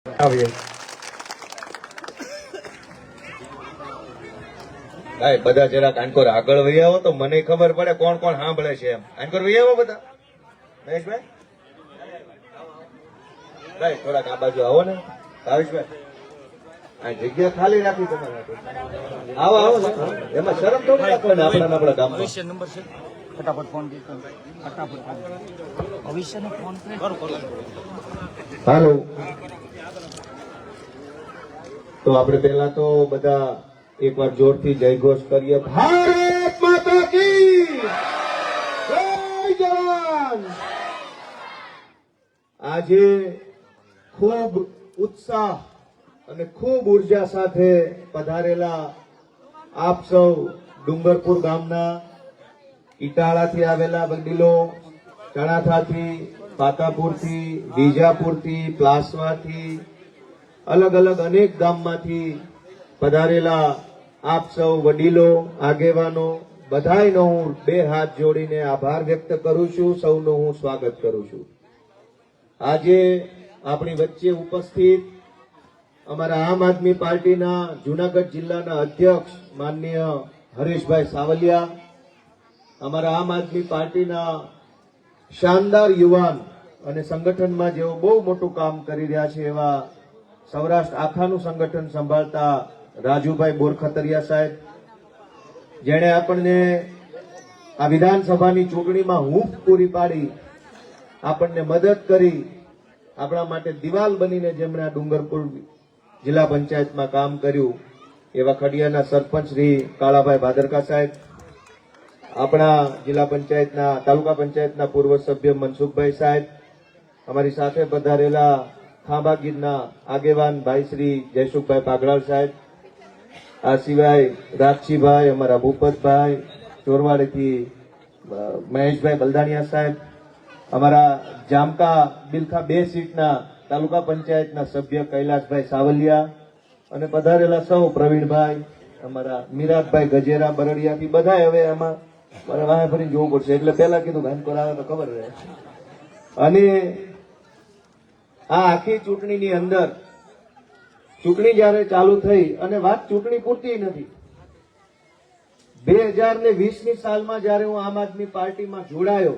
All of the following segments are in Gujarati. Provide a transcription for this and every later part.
આવીએ ભાઈ બધા જરાક આનકોર આગળ વહી આવો તો મને ખબર પડે કોણ કોણ સાંભળે છે એમ. આનકોર વહી આવો બધા. મહેશભાઈ ભાઈ થોડાક આ બાજુ આવો ને. ભાવેશભાઈ આ જગ્યા ખાલી રાખી તમારે. આવો આવો એમાં શરમ થોડી રાખવાની. આપણા ગામમાં ભવિષ્ય નંબર છે, ફટાફટ ફોન કરો, ફટાફટ ભવિષ્યનો ફોન કરો. હાલો. તો આપણે પહેલા તો બધા એકવાર જોરથી જય ઘોષ કરીએ. ભારત માતા કી જય જવાન. આજે ખૂબ ઉત્સાહ અને ખૂબ ઉર્જા સાથે પધારેલા આપ સૌ ડુંગરપુર ગામના ઇટાળાથી આવેલા વડીલો, ચણાથાથી, પાતાપુરથી, વિજાપુરથી, પ્લાસવાથી, અલગ અલગ અનેક ગામમાંથી પધારેલા આપ સૌ વડીલો, આગેવાનો બધાયનો હું બે હાથ જોડીને આભાર વ્યક્ત કરું છું. સૌનું હું સ્વાગત કરું છું. આજે આપણી વચ્ચે ઉપસ્થિત અમારા આમ આદમી પાર્ટીના જૂનાગઢ જિલ્લાના અધ્યક્ષ માનનીય હરેશભાઈ સાવલિયા, અમારા આમ આદમી પાર્ટીના શાનદાર યુવાન અને સંગઠનમાં જેઓ બહુ મોટું કામ કરી રહ્યા છે એવા સૌરાષ્ટ્ર આખાનું સંગઠન સંભાળતા રાજુભાઈ બોરખતરિયા સાહેબ, જેણે આપણને આ વિધાનસભાની ચૂંટણીમાં હૂંફ પૂરી પાડી, આપણને મદદ કરી, આપણા માટે દિવાલ બનીને જેમણે આ ડુંગરપુર જિલ્લા પંચાયતમાં કામ કર્યું એવા ખડિયાના સરપંચ શ્રી કાળાભાઈ ભાદરકા સાહેબ, આપણા જિલ્લા પંચાયતના તાલુકા પંચાયતના પૂર્વ સભ્ય મનસુખભાઈ સાહેબ, અમારી સાથે પધારેલા ખાંભા ગીરના આગેવાન ભાઈ શ્રી જયસુખભાઈ પાગડાલ સાહેબ, આ સિવાય રાજસીભાઈ, અમારા ભૂપતભાઈ ચોરવાડેથી મહેશભાઈ બલદાણિયા સાહેબ, અમારા જામકા બિલખા 2 સીટના તાલુકા પંચાયતના સભ્ય કૈલાસભાઈ સાવલિયા અને પધારેલા સૌ પ્રવીણભાઈ, અમારા મિરાજભાઈ ગજેરા બરડિયાથી બધા. હવે આમાં મારે વાહે ફરીને જોવું પડશે એટલે પહેલા કીધું ભાઈ આવે તો ખબર રહે. અને આ આખી ચૂંટણીની અંદર ચૂંટણી જયારે ચાલુ થઈ અને વાત ચૂંટણી પૂરતી નથી, 2020ની સાલમાં જયારે હું આમ આદમી પાર્ટીમાં જોડાયો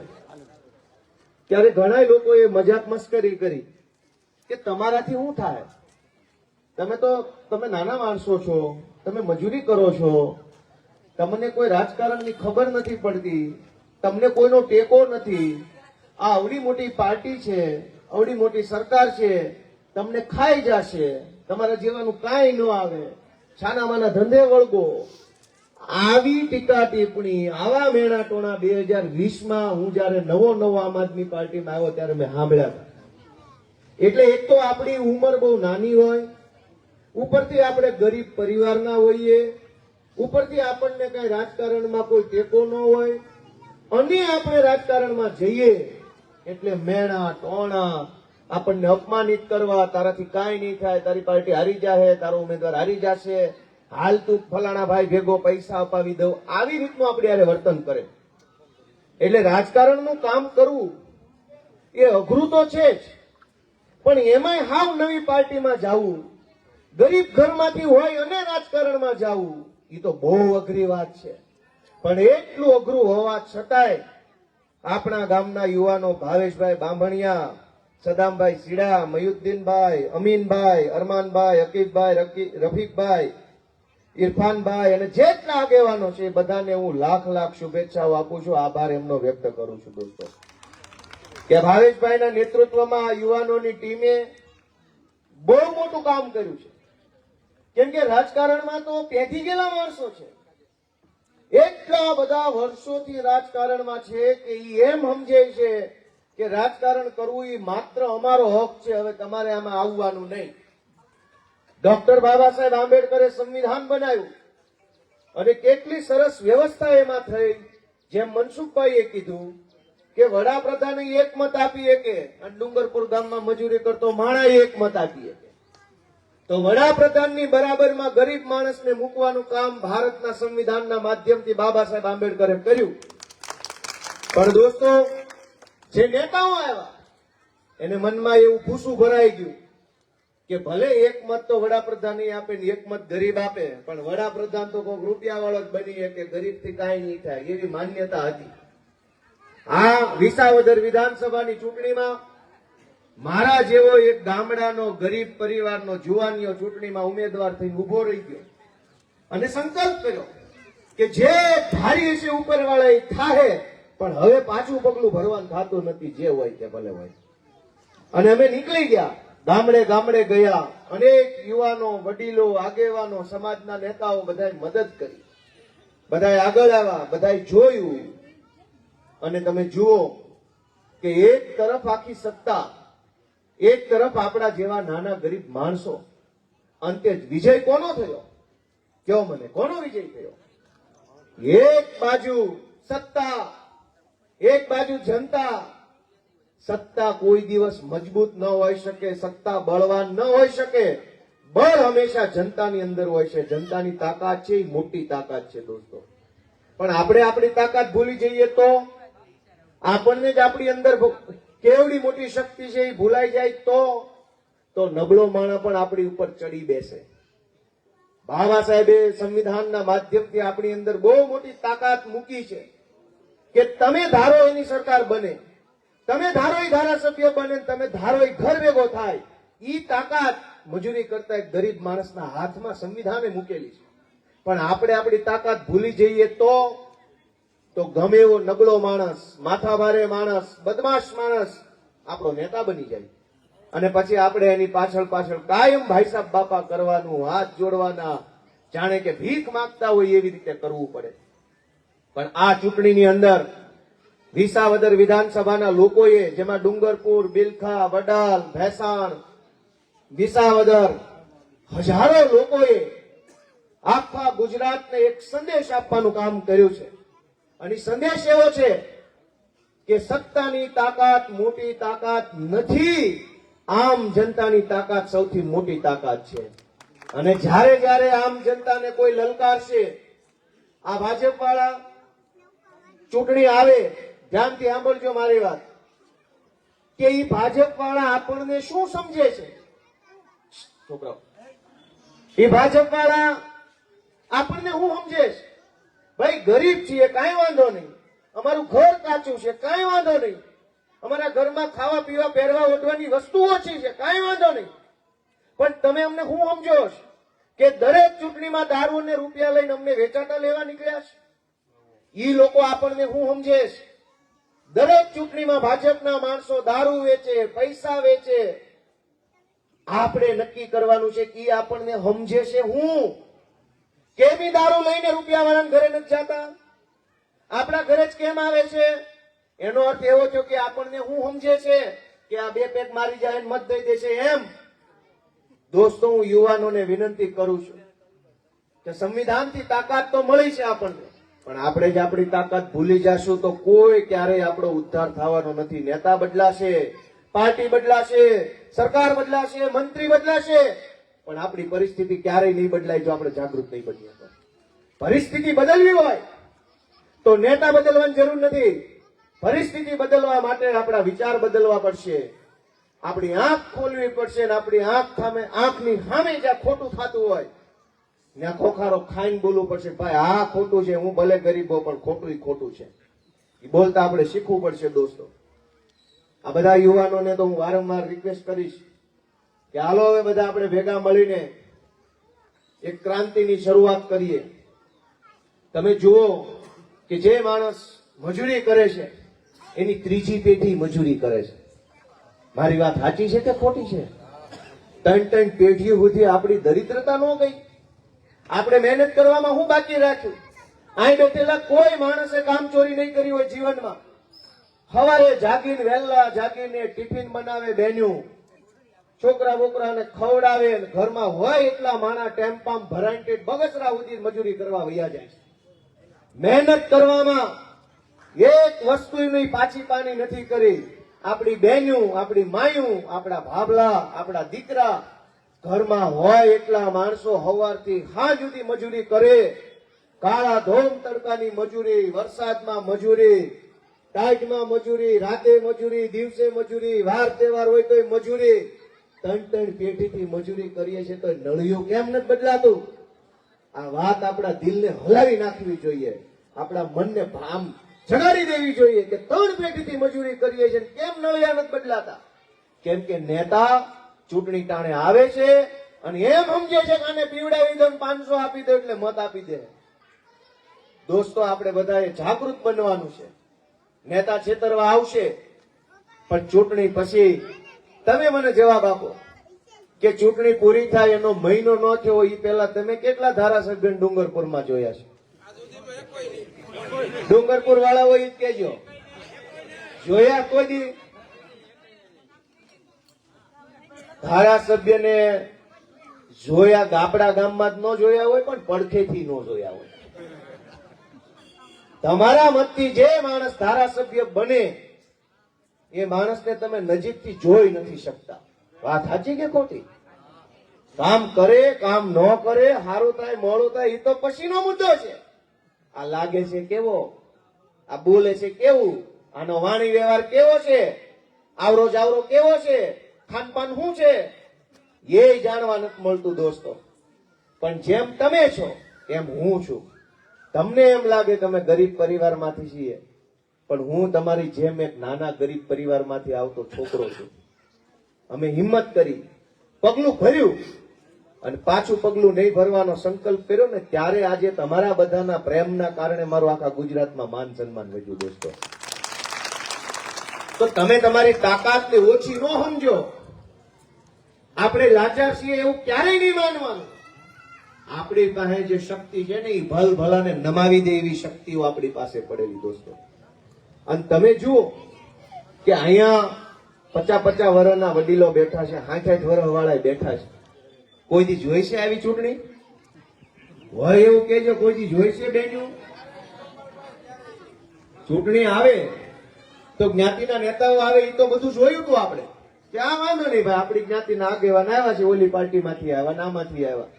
ત્યારે ઘણા લોકોએ મજાક મસ્કરી કરી કે તમારાથી શું થાય, તમે નાના માણસો છો, તમે મજૂરી કરો છો, તમને કોઈ રાજકારણની ખબર નથી પડતી, તમને કોઈનો ટેકો નથી, આ અવડી મોટી પાર્ટી છે, અવડી મોટી સરકાર છે, તમને ખાઈ જશે, તમારા જીવવાનું કાંઈ ન આવે, છાનામાના ધંધે વળગો. આવી ટીકા ટિપ્પણી, આવા મેણા ટોણા 2020માં હું જયારે નવો આમ આદમી પાર્ટીમાં આવ્યો ત્યારે મેં સાંભળ્યા હતા. એટલે એક તો આપણી ઉંમર બહુ નાની હોય, ઉપરથી આપણે ગરીબ પરિવારના હોઈએ, ઉપરથી આપણને કઈ રાજકારણમાં કોઈ ટેકો ન હોય, અને આપણે રાજકારણમાં જઈએ એટલે મેણા ટોણા આપણને અપમાનિત કરવા, તારાથી કાંઈ નહીં થાય, તારી પાર્ટી હારી જશે, તારો ઉમેદવાર હારી જશે, હાલ તું ફલાણા ભાઈ ભેગો પૈસા અપાવી દઉં, આવી રીતનું આપણે યારે વર્તન કરે. એટલે રાજકારણનું કામ કરવું એ અઘરું તો છે જ, પણ એમાંય હાવ નવી પાર્ટીમાં જવું, ગરીબ ઘરમાંથી હોય અને રાજકારણમાં જવું, એ તો બહુ અઘરી વાત છે. પણ એટલું અઘરું હોવા છતાંય આપણા ગામના યુવાનો ભાવેશભાઈ બાંભણિયા, સદામભાઈ સીડા, મયુદ્દીનભાઈ, અમીનભાઈ, અરમાનભાઈ, અકીબભાઈ, રફીકભાઈ, ઇરફાનભાઈ અને જેટલા આગેવાનો છે બધાને હું લાખ શુભેચ્છાઓ આપું છું, આભાર એમનો વ્યક્ત કરું છું દોસ્તો, કે ભાવેશભાઈના નેતૃત્વમાં આ યુવાનોની ટીમે બહુ મોટું કામ કર્યું છે. કેમ કે રાજકારણમાં તો પેથી ગયેલા માણસો છે, એટલા બધા વર્ષોથી રાજકારણમાં છે કે એમ સમજે છે કે રાજકારણ કરવું એ માત્ર અમારો હક છે, હવે તમારે આમાં આવવાનું નહીં. ડોક્ટર બાબા સાહેબ આંબેડકરે સંવિધાન બનાવ્યું અને કેટલી સરસ વ્યવસ્થા એમાં થઈ. જેમ મનસુખભાઈએ કીધું કે વડાપ્રધાને એક મત આપી શકે અને ડુંગરપુર ગામમાં મજૂરી કરતો માણા એક મત આપી શકે, તો વડાપ્રધાનની બરાબરમાં ગરીબ માણસને મૂકવાનું કામ ભારતના સંવિધાનના માધ્યમથી બાબા સાહેબ આંબેડકરે કર્યું. પણ દોસ્તો, જે નેતાઓ આવ્યા એને મનમાં એવું ફૂસું ભરાઈ ગયું કે ભલે એક મત તો વડાપ્રધાન આપે ને એક મત ગરીબ આપે, પણ વડાપ્રધાન તો કોઈ રૂપિયા વાળો જ બની કે ગરીબ થી કાંઈ નહીં થાય એવી માન્યતા હતી. આ વિસાવદર વિધાનસભાની ચૂંટણીમાં મારા જેવો એક ગામડાનો ગરીબ પરિવારનો જુવાનીઓ ચૂંટણીમાં ઉમેદવાર થઈને ઉભો રહી ગયો અને સંકલ્પ કર્યો કે જે ધારી છે ઉપરવાળા એ થાહે, પણ હવે પાછું પગલું ભરવાનું થતું નથી, જે હોય તે ભલે હોય. અને અમે નીકળી ગયા, ગામડે ગામડે ગયા, અનેક યુવાનો, વડીલો, આગેવાનો, સમાજના નેતાઓ બધાએ મદદ કરી, બધાએ આગળ આવ્યા, બધાએ જોયું. અને તમે જુઓ કે એક તરફ આખી સત્તા, એક તરફ આપણા જેવા નાના ગરીબ માણસો. અંતે વિજય કોનો થયો? કયો મને, કોનો વિજય થયો? એક બાજુ સત્તા, એક બાજુ જનતા. સત્તા કોઈ દિવસ મજબૂત ન હોઈ શકે, સત્તા બળવાન ન હોઈ શકે. બળ હંમેશા જનતાની અંદર હોય છે. જનતાની તાકાત છે એ મોટી તાકાત છે દોસ્તો. પણ આપણે આપણી તાકાત ભૂલી જઈએ તો, આપણને જ આપણી અંદર કેવડી મોટી શક્તિ છે એ ભૂલાઈ જાય તો નબળો માણસ પણ આપણી ઉપર ચડી બેસે. બાબા સાહેબે સંવિધાનના માધ્યમથી આપણી અંદર બહુ મોટી તાકાત મૂકી છે કે તમે ધારો એની સરકાર બને, તમે ધારો એ ધારાસભ્ય બને, તમે ધારો એ ઘર ભેગો થાય. ઈ તાકાત મજૂરી કરતા એક ગરીબ માણસના હાથમાં સંવિધાને મૂકેલી છે. પણ આપણે આપણી તાકાત ભૂલી જઈએ તો ગમે એવો નબળો માણસ, માથાભારે માણસ, બદમાશ માણસ આપણો નેતા બની જાય. અને પછી આપણે એની પાછળ કાયમ ભાઈ સાહેબ બાપા કરવાનું, હાથ જોડવાના, જાણે કે ભીખ માંગતા હોય એવી રીતે કરવું પડે. પણ આ ચૂંટણીની અંદર વિસાવદર વિધાનસભાના લોકોએ, જેમાં ડુંગરપુર, બિલખા, વડાલ, ભેસાણ, વિસાવદર, હજારો લોકોએ આખા ગુજરાતને એક સંદેશ આપવાનું કામ કર્યું છે. અને સંદેશ એવો છે કે સત્તાની તાકાત મોટી તાકાત નથી, આમ જનતાની તાકાત સૌથી મોટી તાકાત છે. અને જ્યારે જ્યારે આમ જનતાને કોઈ લલકારશે, આ ભાજપ વાળા ચૂંટણી આવે, ધ્યાનથી સાંભળજો મારી વાત, કે ઈ ભાજપ વાળા આપણને શું સમજે છે? છોકરાઓ, એ ભાજપ વાળા આપણને શું સમજે છે? ભાઈ ગરીબ છીએ, કાંઈ વાંધો નહીં, અમારું ઘર કાચું છે, કાંઈ વાંધો નહીં, અમારા ઘરમાં ખાવા પીવા પહેરવા ઓઢવાની વસ્તુ ઓછી છે, કાંઈ વાંધો નહીં. પણ તમે અમને શું સમજો છો કે દરેક ચૂંટણીમાં દારૂ અને રૂપિયા લઈને અમને વેચાતા લેવા નીકળ્યા છે? ઈ લોકો આપણને શું સમજે છે? દરેક ચૂંટણીમાં ભાજપના માણસો દારૂ વેચે, પૈસા વેચે. આપણે નક્કી કરવાનું છે કે ઈ આપણને સમજે છે હું કેમ ઈ દારૂ લઈને રૂપિયા વાળાના ઘરે નથી જતા, આપણા ઘરે જ કેમ આવે છે? એનો અર્થ એવો થયો કે આપણને શું સમજે છે કે આ બે પેક મારી જાય મત દઈ દેશે એમ. દોસ્તો, હું યુવાનોને વિનંતી કરું છું કે સંવિધાનથી તાકાત તો મળી છે આપણને, પણ આપણે જ આપણી તાકાત ભૂલી જશું તો કોઈ ક્યારેય આપણો ઉદ્ધાર થવાનો નથી. નેતા બદલાશે, પાર્ટી બદલાશે, સરકાર બદલાશે, મંત્રી બદલાશે, પણ આપણી પરિસ્થિતિ ક્યારેય નહીં બદલાય જો આપણે જાગૃત નહીં બનીએ તો. પરિસ્થિતિ બદલવી હોય તો નેતા બદલવાની જરૂર નથી. પરિસ્થિતિ બદલવા માટે આપણા વિચાર બદલવા પડશે, આપણી આંખ ખોલવી પડશે. અને આપણી આંખની સામે જ્યાં ખોટું થતું હોય ત્યાં ખોખારો ખાઈને બોલવું પડશે, ભાઈ આ ખોટું છે, હું ભલે ગરીબ હોઉં પણ ખોટું છે. એ બોલતા આપણે શીખવું પડશે દોસ્તો. આ બધા યુવાનોને તો હું વારંવાર રિક્વેસ્ટ કરીશ કે હાલો હવે બધા આપણે ભેગા મળીને એક ક્રાંતિની શરૂઆત કરીએ. તમે જુઓ કે જે માણસ મજૂરી કરે છે એની ત્રીજી પેઢી મજૂરી કરે છે. મારી વાત સાચી છે કે ખોટી છે? 3 પેઢીઓ સુધી આપણી દરિદ્રતા ન ગઈ? આપણે મહેનત કરવામાં શું બાકી રાખ્યું? અહીં બેઠેલા કોઈ માણસે કામ ચોરી નહીં કરી હોય જીવનમાં. સવારે જાગીને વહેલા જાગીને ટિફિન બનાવે, બેન્યું છોકરા બોકરાને ખવડાવે, ઘરમાં હોય એટલા માણા ટેમ્પામાં ભરાઈને બગસરા સુધી મજૂરી કરવા વયા જાય છે. મહેનત કરવામાં એક વસ્તુની પાછી પાની નથી કરી. આપણી બહેન્યું, આપણી માયું, આપણા ભાભલા, આપણા દીકરા ઘરમાં હોય એટલા માણસો સવારથી સાંજ સુધી મજૂરી કરે. કાળા ધોમ તડકાની મજૂરી, વરસાદમાં મજૂરી, ટાઈટમાં મજૂરી, રાતે મજૂરી, દિવસે મજૂરી, વાર તહેવાર હોય તોય મજૂરી. ત્રણ પેઢીથી મજૂરી કરીએ છીએ તો નળિયું કેમ નથી બદલાતું? આ વાત આપણા દિલને હલાવી નાખવી જોઈએ, આપણા મનને ભામ જગાડી દેવી જોઈએ કે 3 પેઢીથી મજૂરી કરીએ છીએ કેમ નળિયા નથી બદલાતા? કેમ કે નેતા ચૂંટણી ટાણે આવે છે અને એમ સમજે છે કે આને પીવડાવી દો 500 આપી દો એટલે મત આપી દે. દોસ્તો, આપણે બધાએ જાગૃત બનવાનું છે. નેતા છેતરવા આવશે, પણ ચૂંટણી પછી તમે મને જવાબ આપો કે ચૂંટણી પૂરી થાય એનો મહિનો ન થયો એ પહેલા તમે કેટલા ધારાસભ્ય ડુંગરપુરમાં જોયા છે? ડુંગરપુર વાળા હોય જ કેજો, જોયા કોઈ દી? ધારાસભ્યને જોયા ગાબડા ગામમાં જ ન જોયા હોય, પણ પડખેથી ન જોયા હોય. તમારા મતથી જે માણસ ધારાસભ્ય બને એ માણસને તમે નજીકથી જોઈ નથી શકતા. વાત સાચી કે ખોટી? કામ કરે કામ ન કરે, સારું થાય મોડું થાય એ તો પછીનો મુદ્દો છે. આ લાગે છે કેવો, આ બોલે છે કેવું, આનો વાણી વ્યવહાર કેવો છે, આવરો જાવરો કેવો છે, ખાનપાન શું છે, એ જાણવા નથી મળતું દોસ્તો. પણ જેમ તમે છો એમ હું છું. તમને એમ લાગે કે અમે ગરીબ પરિવારમાંથી છીએ, પણ હું તમારી જેમ એક નાના ગરીબ પરિવારમાંથી આવતો છોકરો છું. અમે હિંમત કરી, પગલું ભર્યું અને પાછું પગલું નહીં ભરવાનો સંકલ્પ કર્યો ને ત્યારે આજે તમારા બધાના પ્રેમના કારણે મારું આખા ગુજરાતમાં માન સન્માન વધ્યું દોસ્તો. તો તમે તમારી તાકાતને ઓછી ન સમજો. આપણે લાચાર છીએ એવું ક્યારેય નહીં માનવાનું. આપણી પાસે જે શક્તિ છે ને એ ભલ ભલાને નમાવી દે એવી શક્તિઓ આપણી પાસે પડેલી દોસ્તો. અને તમે જુઓ કે અહીંયા 50 વર્ષના વડીલો બેઠા છે, 60 વર્ષ વાળા બેઠા છે. કોઈ દી જોઈ છે આવી ચૂંટણી? હોય એવું કેજો, કોઈ દી જોઈ છે બેન્યું? ચૂંટણી આવે તો જ્ઞાતિના નેતાઓ આવે એ તો બધું જોયું હતું આપણે કે આ વાંધો નહીં ભાઈ, આપણી જ્ઞાતિના આગેવાન આવ્યા છે, ઓલી પાર્ટીમાંથી આવ્યા, આમાંથી આવ્યા.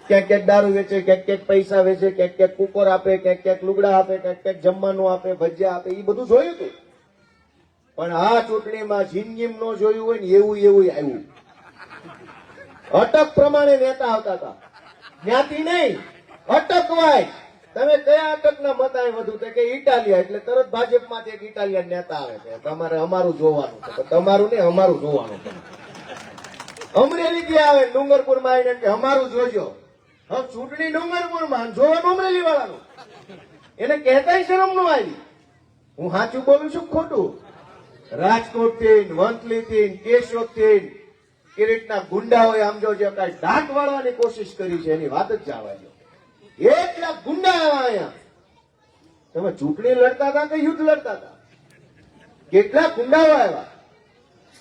ક્યાંક દારૂ વેચે, ક્યાંક પૈસા વેચે, ક્યાંક કુકર આપે, ક્યાંક લુગડા આપે, ક્યાંક જમવાનું આપે, ભજીયા આપે, એ બધું જોયું હતું. પણ આ ચૂંટણીમાં જિંદગીમ નો જોયું હોય ને એવું આવ્યું. અટક પ્રમાણે નેતા આવતા હતા, જ્ઞાતિ નહીં, અટકવાય. તમે કયા અટકના મત આવે વધુ? કે ઇટાલિયા, એટલે તરત ભાજપમાંથી એક ઇટાલિયન નેતા આવે છે. તમારે અમારું જોવાનું છે. તમારું ને અમારું જોવાનું છે. અમરેલી થી આવે ડુંગરપુરમાં આવીને કે અમારું જોજો. હવે ચૂંટણી ડુંગરપુરમાં, જોવાનું અમરેલી વાળાનું. એને કહેતાય શરમ ન આવી. હું સાચું બોલું છું ખોટું? રાજકોટ થી, વંથલી થી, કેશોદ થી એ રીતના ગુંડાઓએ આમ જો જે કઈ ડાક વાળવાની કોશિશ કરી છે એની વાત જ જવા દો. એટલા ગુંડા આવ્યા અહીંયા. તમે ચૂંટણી લડતા હતા કે યુદ્ધ લડતા હતા? કેટલા ગુંડાઓ આવ્યા,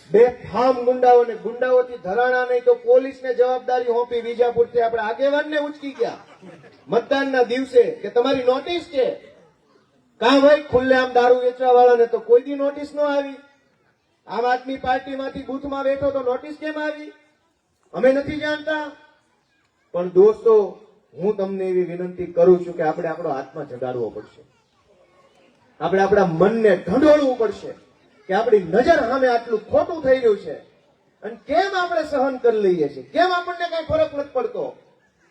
બેફામ ગુંડાઓને. ગુંડાઓથી ધરાણા નહીં તો પોલીસને જવાબદારી સોંપી. વિજાપુરથી આપણે આગેવાનને ઉચકી ગયા મતદાનના દિવસે કે તમારી નોટિસ છે. કાં ભાઈ ખુલ્લેઆમ દારૂ વેચવા વાળાને તો કોઈ દી નોટિસ ન આવી. આમ આદમી પાર્ટીમાંથી બૂથમાં બેઠો તો નોટિસ કેમ આવી? અમે નથી જાણતા. પણ દોસ્તો, હું તમને એવી વિનંતી કરું છું કે આપણે આપણો આત્મા જગાડવો પડશે. આપણે આપણા મનને ઢંઢોળવું પડશે કે આપણી નજર સામે આટલું ખોટું થઈ રહ્યું છે અને કેમ આપણે સહન કરી લઈએ છીએ? કેમ આપણને કઈ ફરક નથી પડતો?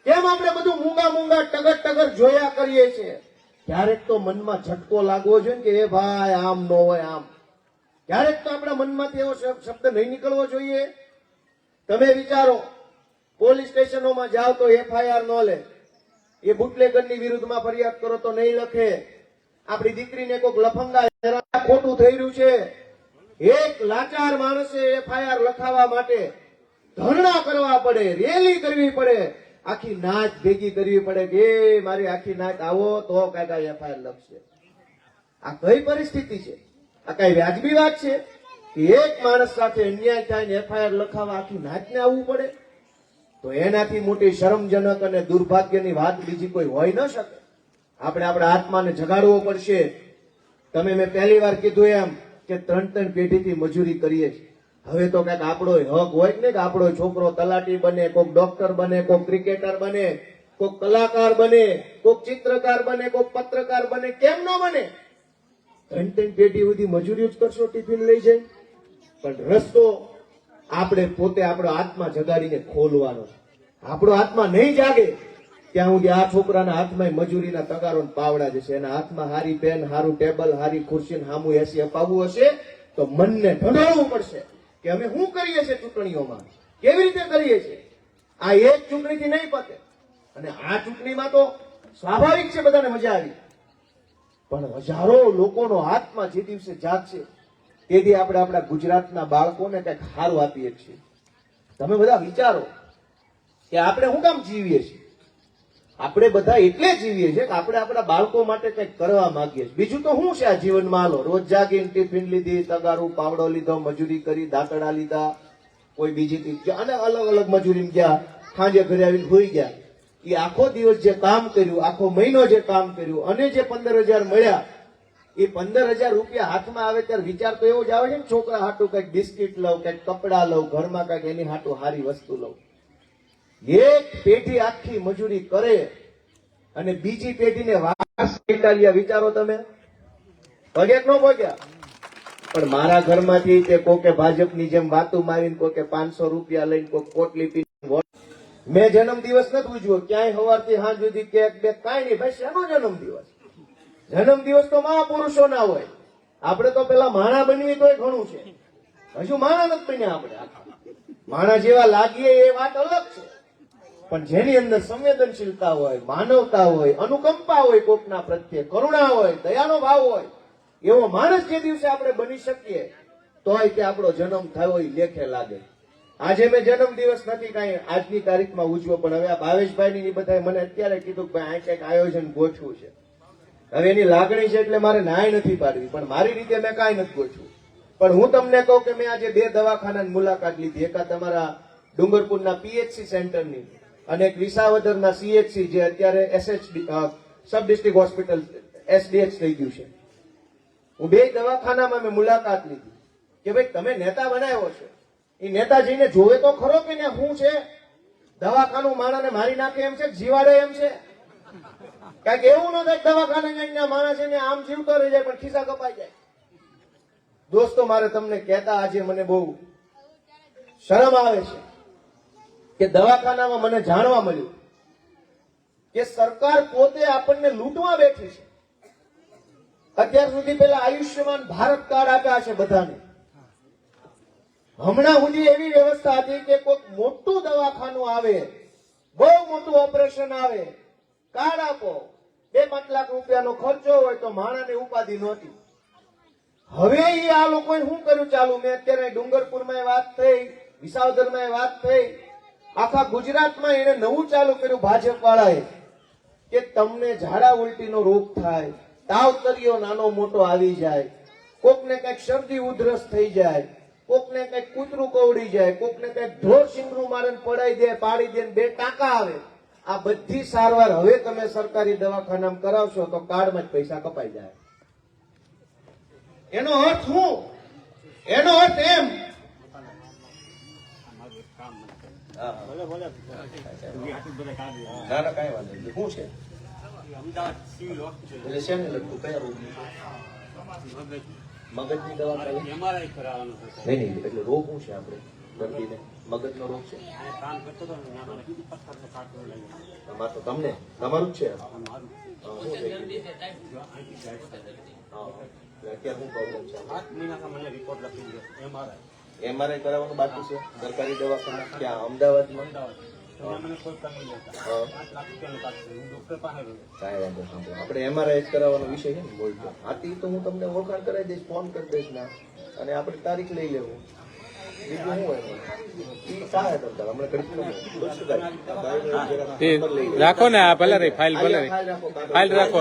કેમ આપણે બધું મૂંગા ટગર જોયા કરીએ છીએ? ક્યારેક તો મનમાં ઝટકો લાગવો જોઈએ કે એ ભાઈ આમ ન હોય આમ. ક્યારેક તો આપણા મનમાંથી એવો શબ્દ નહીં નીકળવો જોઈએ. તમે વિચારો, પોલીસ સ્ટેશનોમાં જાઓ તો FIR ન લે, એ બુટલેગરની વિરુદ્ધમાં ફરિયાદ કરો તો નહીં લખે. આપણી દીકરીને કોઈક લફંગા ખોટું થઈ રહ્યું છે, એક લાચાર માણસે FIR લખાવવા માટે ધરણા કરવા પડે, રેલી કરવી પડે, આખી નાચ ભેગી કરવી પડે કે મારી આખી નાચ આવો તો કાંઈ FIR લખશે. આ કઈ પરિસ્થિતિ છે? આ કઈ વ્યાજબી વાત છે કે એક માણસ સાથે અન્યાય થાય ને FIR લખાવવા આખી નાચને આવવું પડે? તો એનાથી મોટી શરમજનક અને દુર્ભાગ્યની વાત બીજી કોઈ હોઈ ન શકે. આપણે આપણા આત્માને જગાડવો પડશે. તમે મેં પહેલી વાર કીધું એમ કે 3 પેઢીથી મજૂરી કરીએ છીએ. હવે તો કઈક આપણો હક હોય ને કે આપણો છોકરો તલાટી બને, કોઈક ડોક્ટર બને, કોઈક ક્રિકેટર બને, કોઈક કલાકાર બને, કોઈક ચિત્રકાર બને, કોઈક પત્રકાર બને. કેમ ન બને? 3 પેઢી સુધી મજૂરી જ કરશો ટિફિન લઈ જાય. પણ રસ્તો આપણે પોતે આપણો આત્મા જગાડીને ખોલવાનો છે. આપણો આત્મા નહીં જાગે ત્યાં સુધી આ છોકરાના હાથમાં મજૂરીના તગારો ને પાવડા જશે. એના હાથમાં હારી પેન, હારું ટેબલ, હારી ખુરશી, હામું એસી અપાવવું હશે તો મનને ઢંઢોળવું પડશે કે અમે શું કરીએ છીએ ચૂંટણીઓમાં, કેવી રીતે કરીએ છીએ. આ એક ચૂંટણીથી નહીં પતે. અને આ ચૂંટણીમાં તો સ્વાભાવિક છે બધાને મજા આવી, પણ હજારો લોકોનો આત્મા જે દિવસે જાગશે તેથી આપણે આપણા ગુજરાતના બાળકોને કંઈક સારું આપીએ છીએ. તમે બધા વિચારો કે આપણે શું કામ જીવીએ છીએ. આપણે બધા એટલે જીવીએ છીએ કે આપણે આપણા બાળકો માટે કંઈક કરવા માંગીએ છીએ. બીજું તો શું છે આ જીવનમાં? હાલો, રોજ જાગીને ટિફિન લીધી, તગારું, પાવડો લીધો, મજૂરી કરી, દાંતડા લીધા, કોઈ બીજી ચીજ અને અલગ અલગ મજૂરી ગયા, સાંજે ઘરે આવીને હોઈ ગયા. એ આખો દિવસ જે કામ કર્યું, આખો મહિનો જે કામ કર્યું અને જે 15,000 મળ્યા, એ 15,000 રૂપિયા હાથમાં આવે ત્યારે વિચાર તો એવો જ આવે છે ને, છોકરા હાટું કંઈક બિસ્કિટ લઉં, કંઈક કપડા લઉં, ઘરમાં કંઈક એની હાટું સારી વસ્તુ લઉં. એક પેઢી આખી મજૂરી કરે અને બીજી પેઢીને વાસ ટાળ્યા. વિચારો તમે, પગ્યા ન પગ્યા? પણ મારા ઘરમાંથી તે કોકે ભાજપની જેમ વાતું મારીને કોકે 500 રૂપિયા લઈને કોક પોટલી પી. મેં જન્મદિવસ નથી ઉજવ્યો ક્યાંય, સવારથી સાંજ સુધી કેક બેક કાંઈ નહીં. ભાઈ શેનો જન્મદિવસ? જન્મદિવસ તો મહાપુરુષો ના હોય. આપણે તો પેલા માણા બનવી તોય ઘણું છે. હજુ માણા નથી બન્યા આપણે. માણા જેવા લાગીએ એ વાત અલગ છે, પણ જેની અંદર સંવેદનશીલતા હોય, માનવતા હોય, અનુકંપા હોય, કોકના પ્રત્યે કરુણા હોય, દયાનો ભાવ હોય, એવો માણસ જે દિવસે આપણે બની શકીએ તોય કે આપણો જન્મ થયો હોય લેખે લાગે. આજે મેં જન્મદિવસ નથી કાંઈ આજની તારીખમાં ઉજવો, પણ હવે આ ભાવેશભાઈ ની બધાએ મને અત્યારે કીધું કે ભાઈ આ કંઈક આયોજન ગોઠવું છે. હવે એની લાગણી છે એટલે મારે નાય નથી પાડવી, પણ મારી રીતે મેં કાંઈ નથી ગોઠવું. પણ હું તમને કહું કે મેં આજે 2 દવાખાનાની મુલાકાત લીધી. એક તમારા ડુંગરપુરના પીએચસી સેન્ટરની અને એક વિસાવદરના સીએચસી, જે અત્યારે એસએચડી સબ ડિસ્ટ્રિક્ટ હોસ્પિટલ એસડીએચ થઈ ગયું છે. હું 2 દવાખાનામાં મેં મુલાકાત લીધી કે ભાઈ તમે નેતા બનાવ્યો છે, એ નેતા જઈને જોવે તો ખરો કે ને શું છે. દવાખાનું માણસને મારી નાખે એમ છે, જીવાડે એમ છે. કઈક એવું ન થાય દવાખાને જઈને માણસ એને આમ જીવતો રહી જાય પણ ખિસ્સા કપાઈ જાય. દોસ્તો, મારે તમને કહેતા આજે મને બહુ શરમ આવે છે કે દવાખાનામાં મને જાણવા મળ્યું કે સરકાર પોતે આપણને લૂંટવા બેઠી છે. અત્યાર સુધી પેલા આયુષ્યમાન ભારત કાર્ડ આપ્યા છે બધાને. હમણાં સુધી એવી વ્યવસ્થા હતી કે કોઈક મોટું દવાખાનું આવે, બહુ મોટું ઓપરેશન આવે, કાર્ડ આપો, 2-5 લાખ રૂપિયાનો ખર્ચો હોય તો માણસને ઉપાધિ નહોતી. હવે આ લોકોએ શું કર્યું ચાલુ? મેં અત્યારે ડુંગરપુરમાં વાત થઈ, વિસાવદરમાં વાત થઈ, આખા ગુજરાતમાં એને નવું ચાલુ કર્યું ભાજપ વાળાએ કે તમને ઝાડા ઉલટીનો રોગ થાય, તાવ તરીઓ નાનો મોટો આવી જાય, કોકને કઈક શરદી ઉધરસ થઈ જાય, કોકને કઈક કૂતરું કવડી જાય, કોકને કઈક ઢોર સિંગરું મારે પડાઈ દે, પાડી દે, 2 ટાંકા આવે. આ બધી સારવાર હવે તમે સરકારી દવાખાનામાં કરાવશો તો કાર્ડમાં જ પૈસા કપાઈ જાય. એનો અર્થ શું? એનો અર્થ એમ શું છે? એટલે શેને લગતું? કયા રોગનું? મગજની દવા નહીં, એટલે રોગ શું છે આપણે દર્દીને? મગજનો રોગ છે. તમારે તો તમને તમારું જ છે. અત્યારે શું પ્રોબ્લેમ છે? એમઆરઆઈ કરાવવાનું બાકી છે સરકારી દવાખાના ક્યાં? અમદાવાદમાં. આપણે એમઆરઆઈ કરાવવાનો વિષય છે ને બોલતો. આથી તો હું તમને ઓળખાણ કરાવી દઈશ, ફોન કરી દઈશ ના, અને આપણે તારીખ લઈ લેવું. બીજું શું હોય? રાખો ને આ ભલે રહી ફાઇલ, ભલે ફાઇલ રાખો,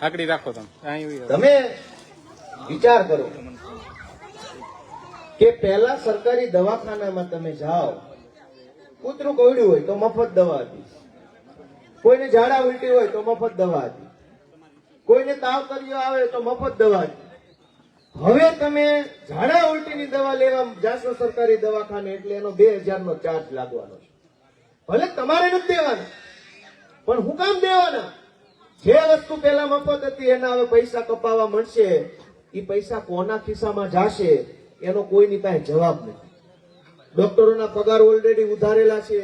આકડી રાખો. તમે વિચાર કરો કે પહેલા સરકારી દવાખાનામાં તમે જાઓ, કૂતરું કવડ્યું હોય તો મફત દવા હતી, કોઈને ઝાડા ઉલટી હોય તો મફત દવા હતી, કોઈને તાવ તરીઓ આવે તો મફત દવા હતી. હવે તમે ઝાડા ઉલટીની દવા લેવા જાશો સરકારી દવાખાને એટલે એનો 2,000 નો ચાર્જ લાગવાનો છે. ભલે તમારે નથી દેવાના, પણ હું કામ દેવાના? જે વસ્તુ પહેલા મફત હતી એના હવે પૈસા કપાવવા મળશે. એ પૈસા કોના ખિસ્સામાં જાશે એનો કોઈની પાસે જવાબ નથી. ડોક્ટરોના પગાર ઓલરેડી ઉધારેલા છે,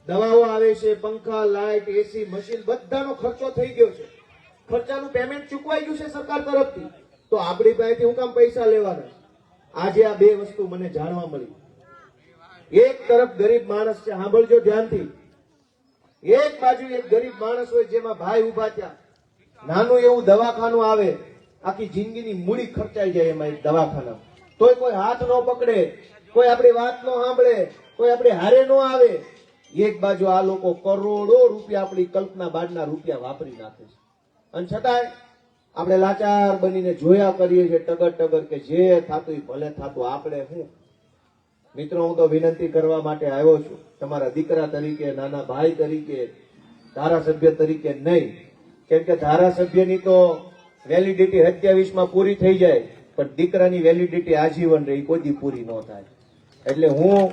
દવાઓ આવે છે, પંખા, લાઇટ, એસી, મશીન બધાનો ખર્ચો થઈ ગયો છે. ખર્ચાનું પેમેન્ટ ચૂકવાઈ ગયું છે સરકાર તરફથી. તો આપણી પાસેથી હું કામ પૈસા લેવાના? આજે આ બે વસ્તુ મને જાણવા મળી. એક તરફ ગરીબ માણસ છે, સાંભળજો ધ્યાનથી. એક બાજુ એક ગરીબ માણસ હોય જેમાં ભાઈ ઉભા થયા, નાનું એવું દવાખાનું આવે, આખી જિંદગીની મૂડી ખર્ચાઈ જાય એમાં એક દવાખાના, તોય કોઈ હાથ ન પકડે, કોઈ આપણી વાત ન સાંભળે, કોઈ આપણે હારે ન આવે. એક બાજુ આ લોકો કરોડો રૂપિયા આપણી કલ્પના બાદના રૂપિયા વાપરી નાખે છે, અને છતાંય આપણે લાચાર બનીને જોયા કરીએ છીએ ટગર ટગર કે જે થાતું એ ભલે થાતું, આપણે શું. મિત્રો, હું તો વિનંતી કરવા માટે આવ્યો છું, તમારા દીકરા તરીકે, નાના ભાઈ તરીકે, ધારાસભ્ય તરીકે નહીં. કેમ કે ધારાસભ્યની તો વેલિડિટી 27 પૂરી થઈ જાય, પણ દીકરાની વેલિડિટી આજીવન રહી, કોઈ દી પૂરી ન થાય. એટલે હું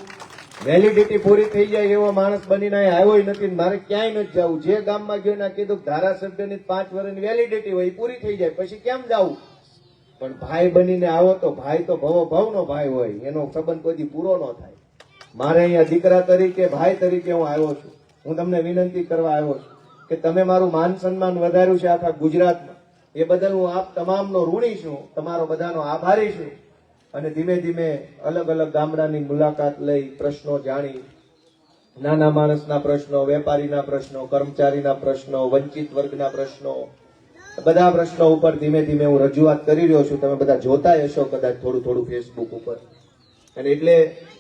વેલિડિટી પૂરી થઈ જાય એવો માણસ બનીને આવ્યો નથી. મારે ક્યાંય નથી જવું. જે ગામમાં ગયો ને કીધું ધારાસભ્યની 5 વર્ષની વેલિડિટી હોય, પૂરી થઈ જાય, પછી કેમ જવું? પણ ભાઈ બનીને આવો તો ભાઈ તો ભવો ભવનો ભાઈ હોય, એનો સંબંધ કોઈ પૂરો ન થાય. મારે અહીંયા દીકરા તરીકે, ભાઈ તરીકે હું આવ્યો છું. હું તમને વિનંતી કરવા આવ્યો છું કે તમે મારું માન સન્માન વધાર્યું છે આખા ગુજરાતમાં, એ બદલ હું આપ તમામનો ઋણી છું, તમારો બધાનો આભારી છું. અને ધીમે ધીમે અલગ અલગ ગામડાની મુલાકાત લઈ, પ્રશ્નો જાણી, નાના માણસના પ્રશ્નો, વેપારીના પ્રશ્નો, કર્મચારીના પ્રશ્નો, વંચિત વર્ગના પ્રશ્નો, બધા પ્રશ્નો ઉપર ધીમે ધીમે હું રજૂઆત કરી રહ્યો છું. તમે બધા જોતા હશો કદાચ થોડું થોડું ફેસબુક ઉપર. અને એટલે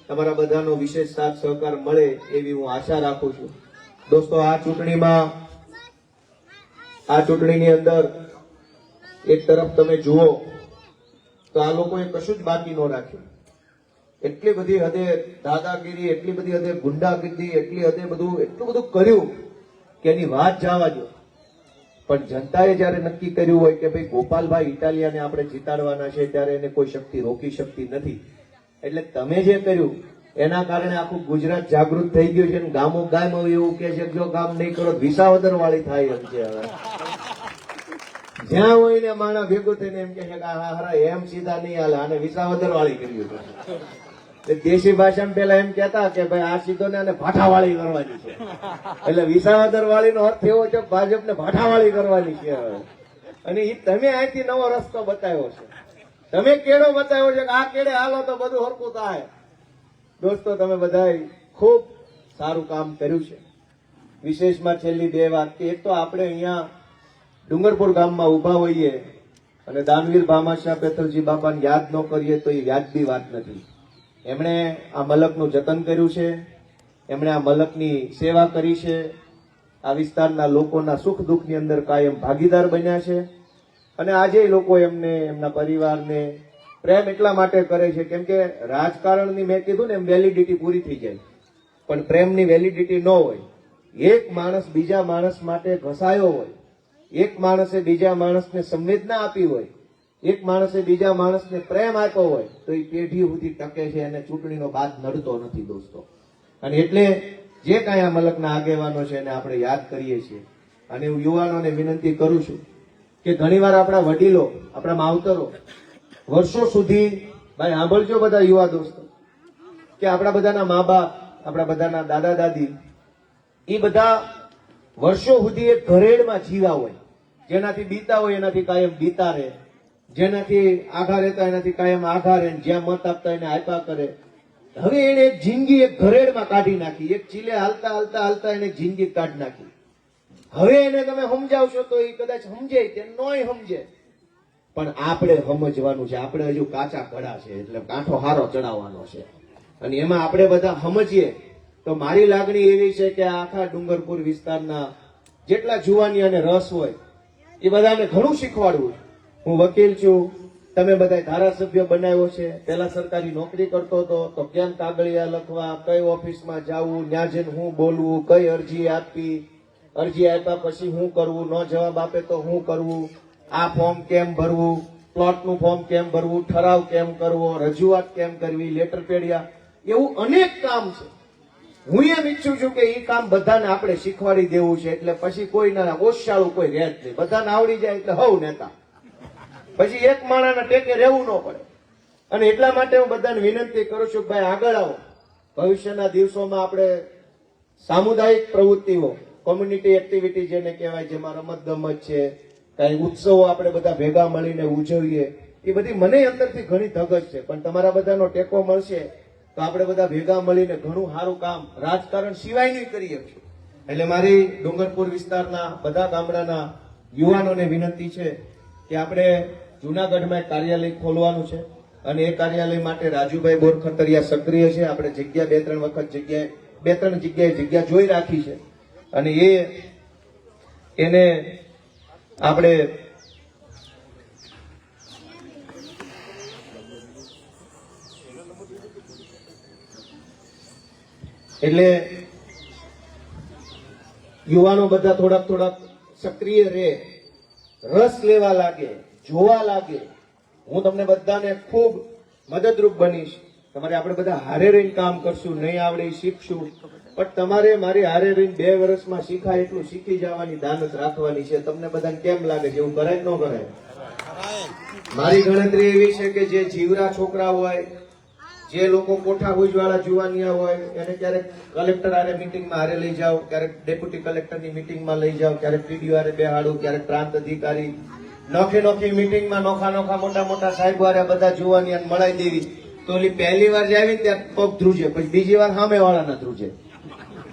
તમારા બધાનો વિશેષ સાથ સહકાર મળે એવી હું આશા રાખું છું. દોસ્તો, આ ચૂંટણીની અંદર એક તરફ તમે જુઓ તો આ લોકોએ કશું જ બાકી ન રાખ્યું. એટલી બધી હદે દાદાગીરી, એટલી બધી હદે ગુંડાગીરી, એટલી હદે એટલું બધું કર્યું કે એની વાત જવા દો. પણ જનતાએ જયારે નક્કી કર્યું હોય કે ભાઈ ગોપાલભાઈ ઇટાલિયાને આપણે જીતાડવાના છે, ત્યારે એને કોઈ શક્તિ રોકી શકતી નથી. એટલે તમે જે કર્યું એના કારણે આખું ગુજરાત જાગૃત થઈ ગયું છે. ગામો ગામ એવું કે છે જો કામ નહીં કરો વિસાવદર વાળી થાય એમ છે. હવે જ્યાં હોય ને માણા ભેગું થઈને એમ કે છે કે હારા એમ સીધા નહીં હાલે, આને વિસાવદર વાળી કર્યું છે. દેશી ભાષામાં પેલા એમ કેતા કે ભાઈ આ સીધો ને આને ભાઠાવાળી કરવાની છે. એટલે વિસાવદર વાળી નો અર્થ એવો છે ભાજપને ભાઠાવાળી કરવાની છે. અને એ તમે અહીંથી નવો રસ્તો બતાવ્યો છે, તમે કેળો બતાવ્યો છે કે આ કેળે હાલો તો બધું હરકું થાય. દોસ્તો, તમે બધાએ ખૂબ સારું કામ કર્યું છે. વિશેષમાં છેલ્લી 2 વાત કે એક તો આપણે અહીંયા ડુંગરપુર ગામમાં ઉભા હોઈએ અને દાનવીર ભામાશાહ પેથલજી બાપાને યાદ ન કરીએ તો એ વ્યાજબી વાત નથી. એમણે આ મલકનું જતન કર્યું છે, એમણે આ મલકની સેવા કરી છે, આ વિસ્તારના લોકોના સુખ દુઃખની અંદર કાયમ ભાગીદાર બન્યા છે. અને આજે લોકો એમને, એમના પરિવારને પ્રેમ એટલા માટે કરે છે કેમ કે રાજકારણની મેં કીધું ને એમ વેલિડિટી પૂરી થઈ જાય, પણ પ્રેમની વેલિડિટી ન હોય. એક માણસ બીજા માણસ માટે ઘસાયો હોય, એક માણસે બીજા માણસને સંવેદના આપી હોય, એક માણસે બીજા માણસને પ્રેમ આપ્યો હોય તો એ પેઢી સુધી ટકે છે અને ચૂંટણીનો બાદ નડતો નથી દોસ્તો. અને એટલે જે કાંઈ આ મલકના આગેવાનો છે એને આપણે યાદ કરીએ છીએ. અને હું યુવાનોને વિનંતી કરું છું કે ઘણીવાર આપણા વડીલો, આપણા માવતરો વર્ષો સુધી, ભાઈ સાંભળજો બધા યુવા દોસ્તો, કે આપણા બધાના મા બાપ, આપણા બધાના દાદા દાદી, એ બધા વર્ષો સુધી એક ઘરેડમાં જીવા હોય, જેનાથી બીતા હોય એનાથી કાયમ બીતા રહે, જેનાથી આઘા રહેતા એનાથી કાયમ આઘા રહે, જ્યાં મત આપતા એને આપ્યા કરે. હવે એને એક જિંદગી એક ઘરેડમાં કાઢી નાખી, એક ચીલે હાલતા હાલતા હાલતા એને જિંદગી કાઢી નાખી. હવે એને તમે સમજાવશો તો એ કદાચ સમજે કે નોય સમજે, પણ આપણે સમજવાનું છે. આપણે હજુ કાચા ઘડા છે, એટલે કાંઠો હારો ચડાવવાનો છે. અને એમાં આપણે બધા સમજીએ તો મારી લાગણી એવી છે કે આખા ડુંગરપુર વિસ્તારના જેટલા જુવાની અને રસ હોય એ બધાને ઘણું શીખવાડવું. હું વકીલ છું, તમે બધા ધારાસભ્ય બનાવ્યો છે. પહેલા સરકારી નોકરી કરતો હતો તો કેમ કાગળિયા લખવા, કઈ ઓફિસમાં જવું, ત્યાં જઈને હું બોલવું, કઈ અરજી આપવી, અરજી આપ્યા પછી શું કરવું, ન જવાબ આપે તો શું કરવું, આ ફોર્મ કેમ ભરવું, પ્લોટનું ફોર્મ કેમ ભરવું, ઠરાવ કેમ કરવો, રજૂઆત કેમ કરવી, લેટર પેડિયા, એવું અનેક કામ છે. હું એમ ઈચ્છું છું કે એ કામ બધાને આપણે શીખવાડી દેવું છે. એટલે પછી કોઈ ના ઓછાળું કોઈ રહે જ નહીં, બધાને આવડી જાય એટલે હવ નેતા. પછી એક માણાના ટેકે રહેવું ન પડે. અને એટલા માટે હું બધાને વિનંતી કરું છું કે ભાઈ આગળ આવો. ભવિષ્યના દિવસોમાં આપણે સામુદાયિક પ્રવૃત્તિઓ, કોમ્યુનિટી એક્ટિવિટી જેને કહેવાય, જેમાં રમત ગમત છે, કઈ ઉત્સવો આપણે બધા ભેગા મળીને ઉજવીએ, એ બધી મને અંદરથી ઘણી ધગશ છે. પણ તમારા બધાનો ટેકો મળશે તો આપણે બધા ભેગા મળીને ઘણું સારું કામ રાજકારણ સિવાયનું કરી શકીશું. એટલે મારી ડુંગરપુર વિસ્તારના બધા ગામડાના યુવાનોને વિનંતી છે કે આપણે જુનાગઢમાં એક કાર્યાલય ખોલવાનું છે અને એ કાર્યાલય માટે રાજુભાઈ બોરખતરિયા સક્રિય છે. આપણે જગ્યા બે ત્રણ જગ્યાએ જગ્યા જોઈ રાખી છે અને એને આપણે એટલે યુવાનો બધા થોડાક સક્રિય રહે, રસ લેવા લાગે, જોવા લાગે. હું તમને બધાને ખૂબ મદદરૂપ બનીશ. તમારે આપણે બધા હારે રહીને કામ કરશું. નહીં આવડે એ શીખશું, પણ તમારે મારી હારે રહીને 2 વર્ષમાં શીખાય એટલું શીખી જવાની દાનત રાખવાની છે. તમને બધાને કેમ લાગે છે એવું કરાય કે ન કરાય? મારી ગણતરી એવી છે કે જે જીવરા છોકરા હોય, જે લોકો કોઠા ગુજવાળા જુવાનિયા હોય, એને ક્યારેક કલેક્ટર હારે મીટિંગમાં હારે લઈ જાઓ, ક્યારેક ડેપ્યુટી કલેક્ટરની મીટિંગમાં લઈ જાઓ, ક્યારેક પીડીઓ હારે બેહાડું, ક્યારેક પ્રાંત અધિકારી, નોખી મીટિંગમાં નોખા મોટા સાહેબ હારે બધા જુવાનિયાને મળાઈ દેવી. તો ઓલી પહેલી વાર જે આવી ત્યાં પગ ધ્રુજે, પછી બીજી વાર સામે વાળાના ધ્રુજે.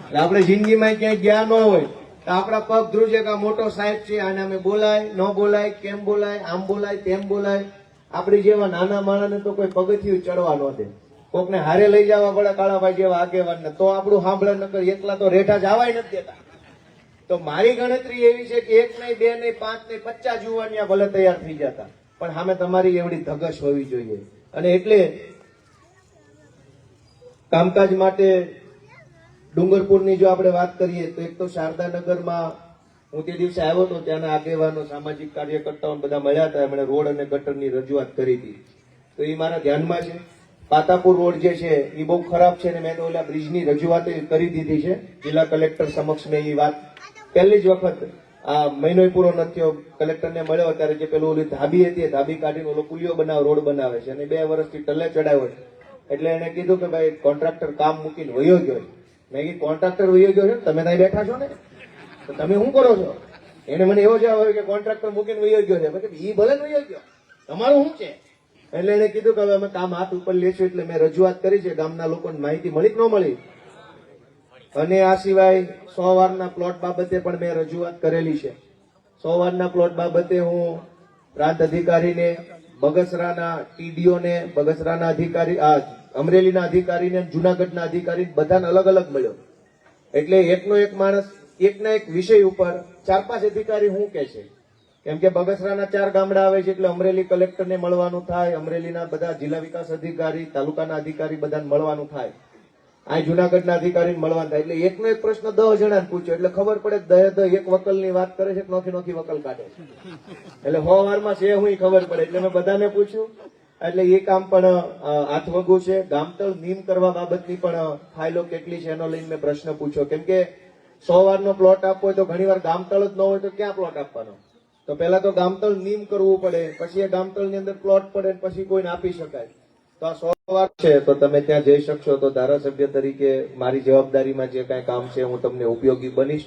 એટલે આપણે જિંદગીમાં ક્યાંય ગયા ન હોય તો આપણા પગ ધ્રુજે કે આ મોટો સાહેબ છે, આને અમે બોલાય ન બોલાય, કેમ બોલાય, આમ બોલાય તેમ બોલાય. આપણી જેવા નાના માણસને તો કોઈ પગથિયું ચડવા ન દે. કોકને હારે લઈ જવા પડે કાળાભાઈ જેવા આગેવાનને, તો આપણું સાંભળે, નકર એકલા તો રેઠા જવાય નથી દેતા. તો મારી ગણતરી એવી છે કે 1 નહીં 2 નહીં 5 નહીં 50 જુવાનિયા ભલે તૈયાર થઈ જતા, પણ સામે તમારી એવડી ધગશ હોવી જોઈએ. અને એટલે કામકાજ માટે ડુંગરપુરની જો આપણે વાત કરીએ તો એક તો શારદાનગરમાં હું તે દિવસે આવ્યો હતો, ત્યાંના આગેવાનો, સામાજિક કાર્યકર્તાઓ બધા મળ્યા હતા. એમણે રોડ અને ગટરની રજૂઆત કરી હતી, તો એ મારા ધ્યાનમાં છે. પાતાપુર રોડ જે છે એ બહુ ખરાબ છે ને મેં તો ઓલા બ્રિજની રજૂઆત કરી દીધી છે જિલ્લા કલેક્ટર સમક્ષ. મેં એ વાત પહેલી જ વખત, આ મહિનો પૂરો નથી થયો, કલેક્ટરને મળ્યો ત્યારે જે પેલું ઓલી ધાબી હતી, ધાબી કાઢીને ઓલો પુલિયો રોડ બનાવે છે અને 2 વર્ષથી ટલ્લે ચડાવ્યો છે. એટલે એને કીધું કે ભાઈ કોન્ટ્રાક્ટર કામ મૂકીને વયો ગયો છે. મેં કીધું કોન્ટ્રાક્ટર વયો ગયો છે, તમે ત્યાં બેઠા છો ને, તો તમે શું કરો છો? એને મને એવો જવાબ આવ્યો કે કોન્ટ્રાક્ટર મૂકીને વયો ગયો છે. પછી એ ભલે વયો ગયો, તમારું શું છે? એટલે એને કીધું કે હવે અમે કામ હાથ ઉપર લેશું. એટલે મેં રજૂઆત કરી છે, ગામના લોકોને માહિતી મળી કે ન મળી. અને આ સિવાય 100 વારના પ્લોટ બાબતે પણ મેં રજૂઆત કરેલી છે. 100 વારના પ્લોટ બાબતે હું પ્રાંત અધિકારીને, બગસરાના ટીડીઓને, બગસરાના અધિકારી, અમરેલીના અધિકારીને, જુનાગઢના અધિકારી, બધાને અલગ અલગ મળ્યો. એટલે એકનો એક માણસ એકના એક વિષય ઉપર 4-5 અધિકારી હું કે છે, કેમ કે બગસરાના 4 ગામડા આવે છે એટલે અમરેલી કલેક્ટરને મળવાનું થાય, અમરેલીના બધા જિલ્લા વિકાસ અધિકારી, તાલુકાના અધિકારી બધાને મળવાનું થાય, આ જુનાગઢના અધિકારીને મળવાનું થાય. એટલે એકનો એક પ્રશ્ન 10 જણાને પૂછ્યો એટલે ખબર પડે એક વકલની વાત કરે છે, નોખી વકલ કાઢે છે. એટલે 100 વારમાં છે હું ખબર પડે. એટલે મેં બધાને પૂછ્યું. એટલે એ કામ પણ હાથવગું છે. ગામતળ નીમ કરવા બાબતની પણ ફાઇલો કેટલી છે એનો લઈને મેં પ્રશ્ન પૂછ્યો, કેમ કે 100 વારનો પ્લોટ આપવો હોય તો ઘણી વાર ગામતળ જ ન હોય તો ક્યાં પ્લોટ આપવાનો? તો પહેલા તો ગામતળ નીમ કરવું પડે, પછી એ ગામતળની અંદર પ્લોટ પડે, પછી કોઈને આપી શકાય. તો આ 100 વાર છે તો તમે ત્યાં જઈ શકશો. તો ધારાસભ્ય તરીકે મારી જવાબદારીમાં જે કાંઈ કામ છે હું તમને ઉપયોગી બનીશ.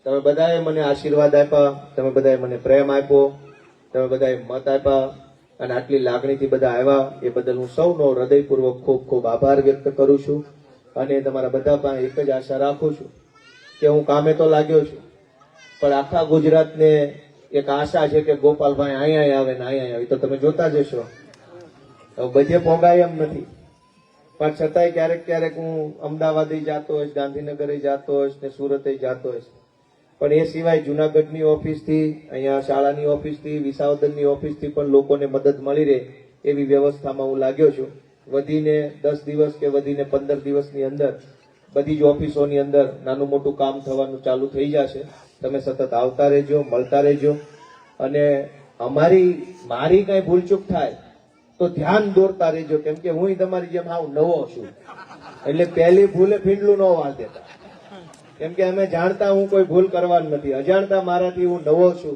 તમે બધાએ મને આશીર્વાદ આપ્યા, તમે બધાએ મને પ્રેમ આપ્યો, તમે બધાએ મત આપ્યા અને આટલી લાગણીથી બધા આવ્યા, એ બદલ હું સૌનો હૃદયપૂર્વક ખૂબ આભાર વ્યક્ત કરું છું. અને તમારા બધા પાસે એક જ આશા રાખું છું કે હું કામે તો લાગ્યો છું, પણ આખા ગુજરાતને એક આશા છે કે ગોપાલભાઈ અહીંયા આવે ને અહીંયા આવે. તો તમે જોતા જશો, બધે પોગાય એમ નથી, પણ છતાંય ક્યારેક હું અમદાવાદ જતો હોઈશ, ગાંધીનગર જતો હોઈશ ને સુરત જતો હોઈશ. પણ એ સિવાય જુનાગઢની ઓફિસથી, અહીંયા શાળાની ઓફિસથી, વિસાવદનની ઓફિસથી પણ લોકોને મદદ મળી રહે એવી વ્યવસ્થામાં હું લાગ્યો છું. વધીને 10 દિવસ કે વધીને 15 દિવસની અંદર બધી જ ઓફિસોની અંદર નાનું મોટું કામ થવાનું ચાલુ થઈ જશે. તમે સતત આવતા રહેજો, મળતા રહેજો. અને મારી કઈ ભૂલચૂક થાય તો ધ્યાન દોરતા રહેજો, કેમ કે હું તમારી જેમ હાવ નવો છું. એટલે પહેલી ભૂલે ભીંડલું ન વાળ દેતા, કેમ કે અમે જાણતા હું કોઈ ભૂલ કરવાનું નથી. અજાણતા મારાથી હું નવો છું,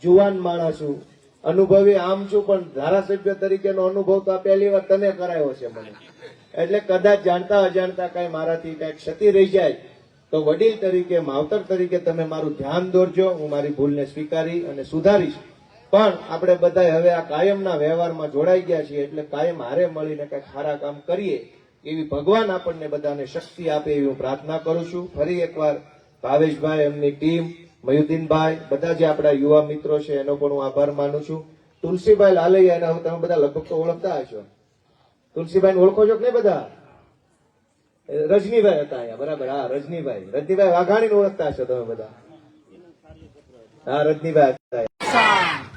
જુવાન માણસ છું, અનુભવી આમ છું, પણ ધારાસભ્ય તરીકેનો અનુભવ તો આ પહેલી વાર તને કરાયો છે મને. એટલે કદાચ જાણતા અજાણતા કઈ મારાથી કઈ ક્ષતિ રહી જાય તો વડીલ તરીકે, માવતર તરીકે તમે મારું ધ્યાન દોરજો. હું મારી ભૂલને સ્વીકારી અને સુધારીશ. પણ આપણે બધા હવે આ કાયમના વ્યવહારમાં જોડાઈ ગયા છીએ, એટલે કાયમ હારે મળીને કઈક સારા કામ કરીએ એવી ભગવાન આપણને બધાને શક્તિ આપે એવી હું પ્રાર્થના કરું છું. ફરી એકવાર ભાવેશભાઈ, એમની ટીમ, મયુદ્દીનભાઈ, બધા જે આપણા યુવા મિત્રો છે એનો પણ હું આભાર માનું છું. તુલસીભાઈ લાલૈયા, એને હવે તમે બધા લગભગ તો ઓળખતા હશો. તુલસીભાઈ ઓળખો છો કે નહીં બધા? રજનીભાઈ હતા અહીંયા, બરાબર. હા, રજનીભાઈ વાઘાણીને ઓળખતા હશો તમે બધા. હા, રજનીભાઈ હતા.